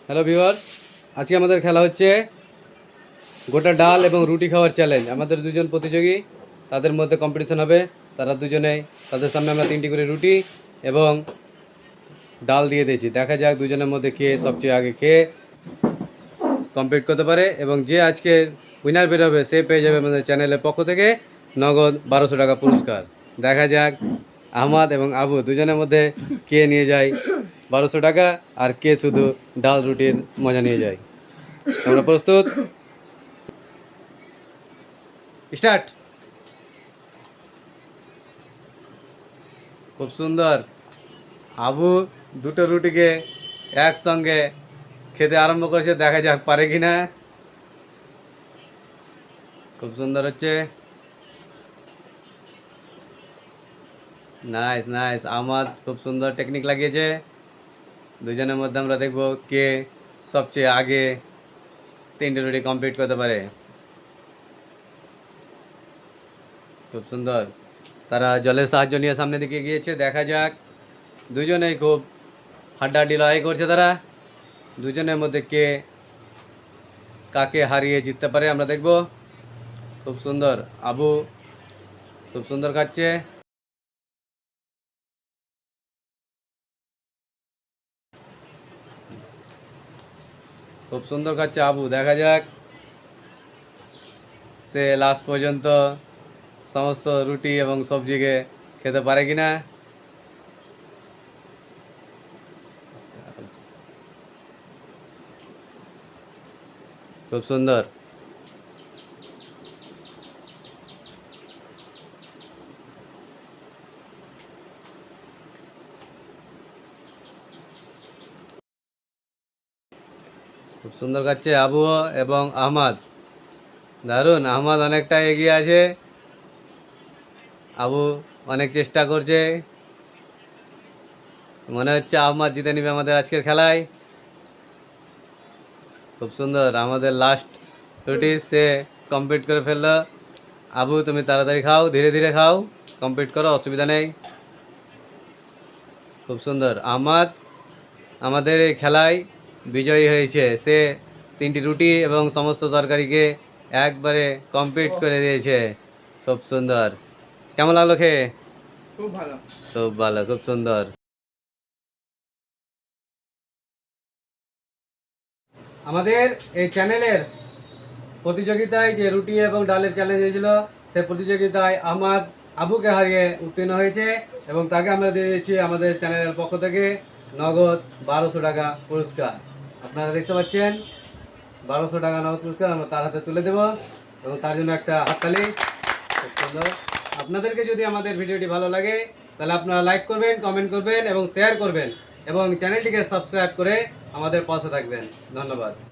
Hello viewers, আজকে আমাদের খেলা হচ্ছে গোটা ডাল এবং রুটি খাওয়ার চ্যালেঞ্জ। আমাদের দুজন প্রতিযোগী, তাদের মধ্যে কম্পিটিশন হবে। তারা দুজনেই, তাদের সামনে আমরা 3টি করে রুটি এবং ডাল দিয়ে দিয়েছি। দেখা যাক দুজনের মধ্যে কে সবচেয়ে আগে খেয়ে কমপ্লিট করতে পারে, এবং যে আজকে উইনার বের হবে সে পেয়ে যাবে আমাদের চ্যানেলের পক্ষ থেকে নগদ 1200 টাকা পুরস্কার। দেখা যাক আহমাদ এবং আবু দুজনের মধ্যে কে নিয়ে যায় 1200 টাকা আর কে শুধু ডাল রুটির মজা নিয়ে যায়। তোমরা প্রস্তুত? স্টার্ট। খুব সুন্দর। আবু দুটো রুটিকে একসঙ্গে খেতে আরম্ভ করেছে, দেখা যাক পারে কিনা। খুব সুন্দর হচ্ছে। নাইস নাইস, আহমদ খুব সুন্দর টেকনিক লাগিয়েছে। দুজনের মধ্যে আমরা দেখব কে সবচেয়ে আগে 3টে রুটি কমপ্লিট করতে পারে। খুব সুন্দর। তারা জলের সাহায্য নিয়ে সামনের দিকে গিয়েছে। দেখা যাক, দুজনেই খুব হাড্ডাহাড্ডি লড়াই করছে। তারা দুজনের মধ্যে কে কাকে হারিয়ে জিততে পারে আমরা দেখব। খুব সুন্দর, আবু খুব সুন্দর খাচ্ছে। খুব সুন্দর খাচ্ছে আবু। দেখা যাক সে লাস্ট পর্যন্ত সমস্ত রুটি এবং সবজিকে খেতে পারে কিনা। খুব সুন্দর। খুব সুন্দর খাচ্ছে আবু এবং আহমাদ। দারুণ, আহমাদ অনেকটা এগিয়ে আছে। আবু অনেক চেষ্টা করছে। মনে হচ্ছে আহমাদ জিতে নিবে আমাদের আজকের খেলায়। খুব সুন্দর, আমাদের লাস্ট রুটি সে কমপ্লিট করে ফেললো। আবু তুমি তাড়াতাড়ি খাও, ধীরে ধীরে খাও, কমপ্লিট করো, অসুবিধা নেই। খুব সুন্দর, আহমাদ আমাদের এই খেলায় বিজয়ী হয়েছে। সে 3টি রুটি এবং সমস্ত তরকারিকে একবারে কমপ্লিট করে দিয়েছে। খুব সুন্দর। কেমন লাগলো খেয়ে? খুব ভালো। খুব ভালো, খুব সুন্দর। আমাদের এই চ্যানেলের প্রতিযোগিতায় যে রুটি এবং ডালের চ্যালেঞ্জ হয়েছিল, সে প্রতিযোগিতায় আহমাদ আবুকে হারিয়ে উত্তীর্ণ হয়েছে, এবং তাকে আমরা দিয়ে দিয়েছি আমাদের চ্যানেলের পক্ষ থেকে নগদ 1200 টাকা পুরস্কার। আপনারা দেখতে পাচ্ছেন 1200 টাকা নগদ পুরস্কার আমরা তার হাতে তুলে দেব, এবং তার জন্য একটা হাততালি। খুব সুন্দর। আপনাদেরকে যদি আমাদের ভিডিওটি ভালো লাগে তাহলে আপনারা লাইক করবেন, কমেন্ট করবেন এবং শেয়ার করবেন, এবং চ্যানেলটিকে সাবস্ক্রাইব করে আমাদের পাশে থাকবেন। ধন্যবাদ।